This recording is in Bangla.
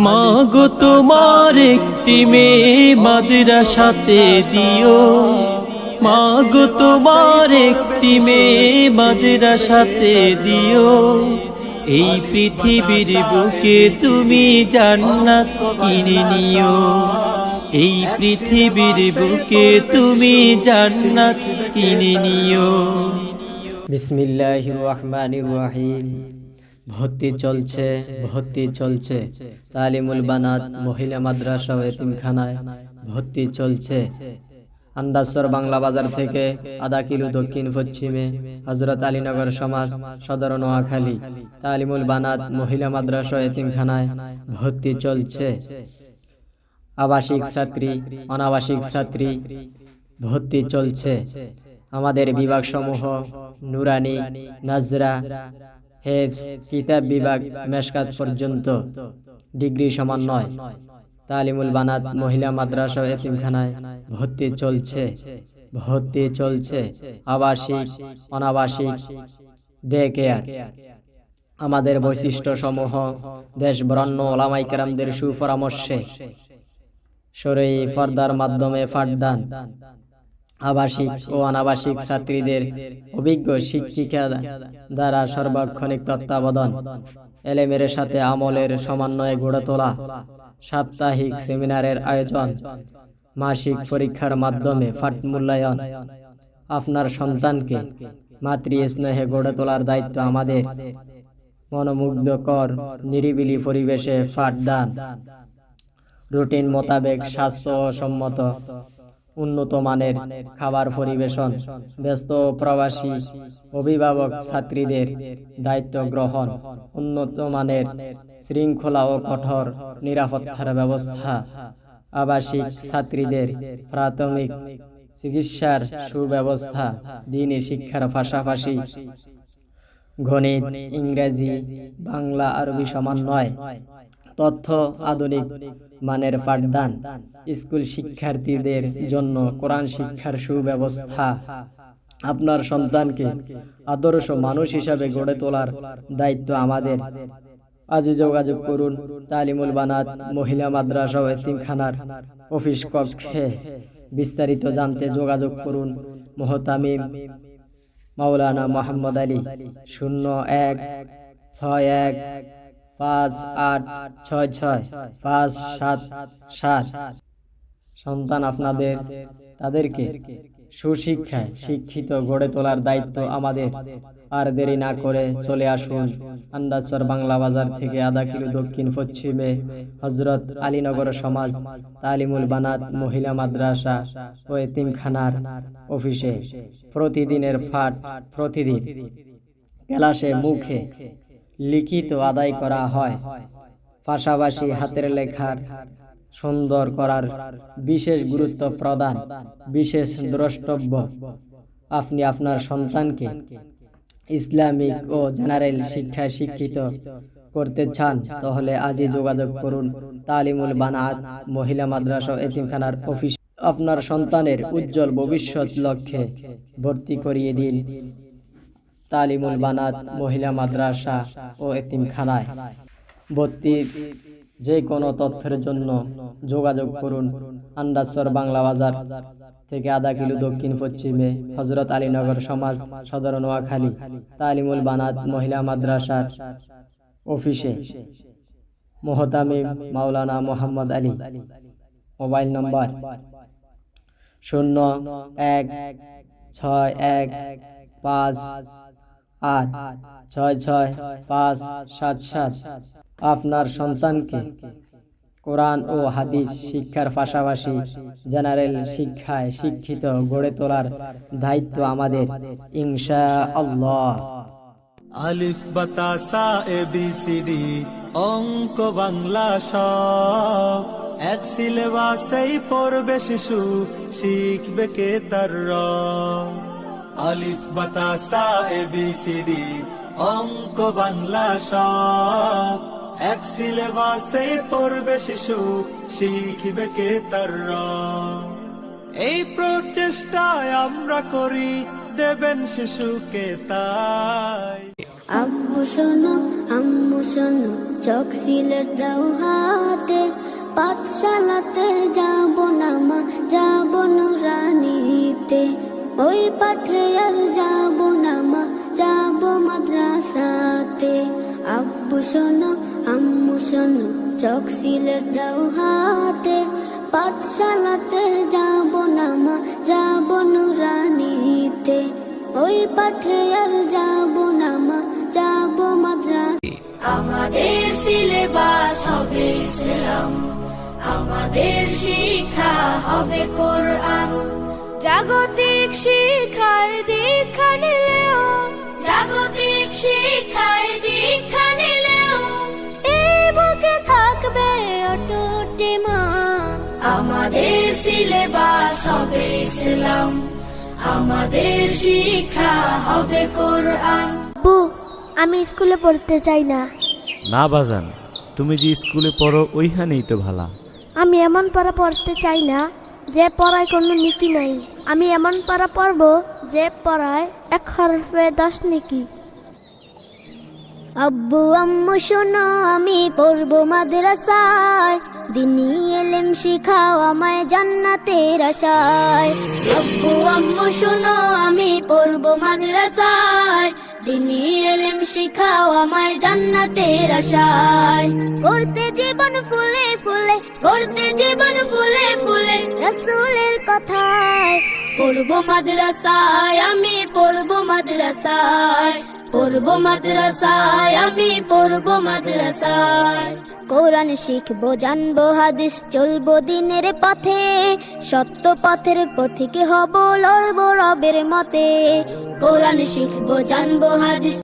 মাগো তোমার একটি মেয়ে মাদ্রাসাতে দিও, মাগো তোমার একটি মেয়ে মাদ্রাসাতে দিও। এই পৃথিবীর বুকে তুমি জান্নাত কিনে নিও, এই পৃথিবীর বুকে তুমি জান্নাত কিনে নিও। বিসমিল্লাহির রহমানির রহিম। ভর্তি চলছে তালিমুল বানাত মহিলা মাদ্রাসা ও এতিমখানায় ভর্তি চলছে। আন্দাসর বাংলা বাজার থেকে আধা কিলো দক্ষিণ পশ্চিমে হযরত আলীনগর সমাজ, সদর নোয়াখালী। তালিমুল বানাত মহিলা মাদ্রাসা ও এতিমখানায় ভর্তি চলছে। আবাসিক ছাত্রী, অনাবাসিক ছাত্রী ভর্তি চলছে। আমাদের বিভাগ সমূহ নুরানি, নাজরা, হেফজ, কিতাব বিভাগ, মেশকাত পর্যন্ত ডিগ্রি সমন্বয়। তালিমুল বানাত মহিলা মাদ্রাসা ও এতিমখানায় ভর্তি চলছে। আবাসিক, অনাবাসিক, ডে কেয়ার। আমাদের বৈশিষ্ট্য সমূহ দেশ বরেণ্য ওলামায়ে কেরামদের সুপরামর্শে শরঈ পর্দার মাধ্যমে পাঠদান। আবাসিক ও অনাবাসিক ছাত্রীদের অভিজ্ঞ শিক্ষিকা দ্বারা সার্বক্ষণিক তত্ত্বাবধান। এলেমের সাথে আমলের সমন্বয়ে গড়ে তোলা। সাপ্তাহিক সেমিনারের আয়োজন। মাসিক পরীক্ষার মাধ্যমে পাঠ মূল্যায়ন। আপনার সন্তানকে মাতৃ স্নেহে গড়ে তোলার দায়িত্ব আমাদের। মনোমুগ্ধকর নিরিবিলি পরিবেশে পাঠদান। রুটিন মোতাবেক স্বাস্থ্যসম্মত উন্নত মানের খাবার পরিবেশন। ব্যস্ত প্রবাসী অভিভাবক ছাত্রীদের দায়িত্ব গ্রহণ। উন্নত মানের শৃঙ্খলা ও কঠোর নিরাপত্তার ব্যবস্থা। আবাসিক ছাত্রীদের প্রাথমিক চিকিৎসার সুব্যবস্থা। দ্বীনি শিক্ষার পাশাপাশি গণিত, ইংরেজি, বাংলা, আরবি সমন্বয়। তথ্য আধুনিক মানের পাঠদান। স্কুল শিক্ষার্থীদের জন্য কোরআন শিক্ষার সুব্যবস্থা। আপনার সন্তানকে আদর্শ মানুষ হিসাবে গড়ে তোলার দায়িত্ব আমাদের। আজই যোগাযোগ করুন তালিমুল বানাত মহিলা মাদ্রাসা ও এতিমখানার অফিস কক্ষে। বিস্তারিত জানতে যোগাযোগ করুন মুহতামিম মাওলানা মোহাম্মদ আলী 0161586657। সন্তান আপনাদের, তাদেরকে সুশিক্ষায় শিক্ষিত গড়ে তোলার দায়িত্ব আমাদের। আর দেরি না করে চলে আসুন আন্দাসর বাংলা বাজার থেকে আধা কিলো দক্ষিণ পশ্চিমে হযরত আলীনগর সমাজ তালিমুল বানাত মহিলা মাদ্রাসা ও এতিমখানার অফিসে। প্রতিদিনের পাঠ প্রতিদিন ক্লাসে মুখে লিখিত আদায় করা হয়। পাশাপাশি হাতের লেখার সুন্দর করার বিশেষ গুরুত্ব প্রদান। বিশেষ দ্রষ্টব্য, আপনি আপনার সন্তানকে ইসলামিক ও জেনারেল শিক্ষায় শিক্ষিত করতে চান, তাহলে আজই যোগাযোগ করুন তালিমুল বানাত মহিলা মাদ্রাসা ও এতিমখানার অফিস। আপনার সন্তানের উজ্জ্বল ভবিষ্যৎ লক্ষ্যে ভর্তি করিয়ে দিন তালিমুল বানাত মহিলা মাদ্রাসা ও এতিমখানায়। ভর্তির যে কোনো তথ্যের জন্য যোগাযোগ করুন আন্দাসর বাংলা বাজার থেকে আধা কিলো দক্ষিণ পশ্চিমে হযরত আলীনগর সমাজ, সদর নোয়াখালী। তালিমুল বানাত মহিলা মাদ্রাসার অফিসে। মুহতামিম মাওলানা মোহাম্মদ আলী। Mobile number 016158666577। আপনার সন্তানকে কোরআন ও হাদিস শিক্ষার পাশাপাশি জেনারেল শিক্ষায় শিক্ষিত গড়ে তোলার দায়িত্ব আমাদের ইনশাআল্লাহ। আলিফ বাতা সা এ বি সি ডি অঙ্ক বাংলা স, এক সিলেবাসেই পড়বে শিশু, শিখবে কে তার র। আলিফ বাতা সা এ বি সি ডি অঙ্ক বাংলা স, এক সিলেবাসেই পড়বে শিশু, শিখবে কে তার র। এই প্রচেষ্টায় আমরা করি, দেবেন শিশুকে তাই। আম্মু শোনো চক সিলেট দাও হাত, পাঠশালাতে যাব না মা, যাব নুরানিতে। ওই পাঠে আর যাব না মা, যাব মাদ্রাসাতে। আব্বু শোনো, আম্মু শোনো, চক সিলেট দাও হাতে। পাঠশালাতে যাব না মা, যাব নুরানিতে। ওই পাঠে আর যাব না মা, যাব মাদ্রাসা। আমাদের সিলেবাস হবে ইসলাম, আমাদের শিক্ষা হবে কোরআন। জাগতিক শিক্ষায় দীক্ষা নিলেও, জাগতিক শিক্ষায় দীক্ষা নিলেও এই বুকে থাকবে অটুট ঈমান। আমাদের সিলেবাস হবে ইসলাম, আমাদের শিক্ষা হবে কোরআন। আব্বু, আমি স্কুলে পড়তে চাই না। না বাজান, তুমি যে স্কুলে পড়ো ওইখানেই তো ভালা। আমি এমন পড়া পড়তে চাই না যে পড়ায় কোনো নীতি নাই। আমি এমন পড়া পড়বো যে পড়ায় 1 হরফে 10 নেকি। আব্বু আম্মু শোনো, আমি পড়বো মাদ্রাসায়। দিনী ইলম শিখাও আমায় জান্নাতের আশায়। আব্বু আম্মু শোনো, আমি পড়বো মাদ্রাসায়। দিনী ইলম শিখাও আমায় জান্নাতের আশায়। করতে জীবন ফুলে ফুলে, করতে জীবন ফুলে ফুলে রাসূলের কথায়। পড়বো মাদ্রাসায়, আমি পড়বো মাদ্রাসায়। পড়বো মাদ্রাসায়, আমি পড়বো মাদ্রাসায়। কোরআন শিখবো, জানবো হাদিস, চলবো দিনের পথে। সত্য পথের পথিকে হব, লড়বো রবের মতে। কোরআন শিখবো, জানবো হাদিস।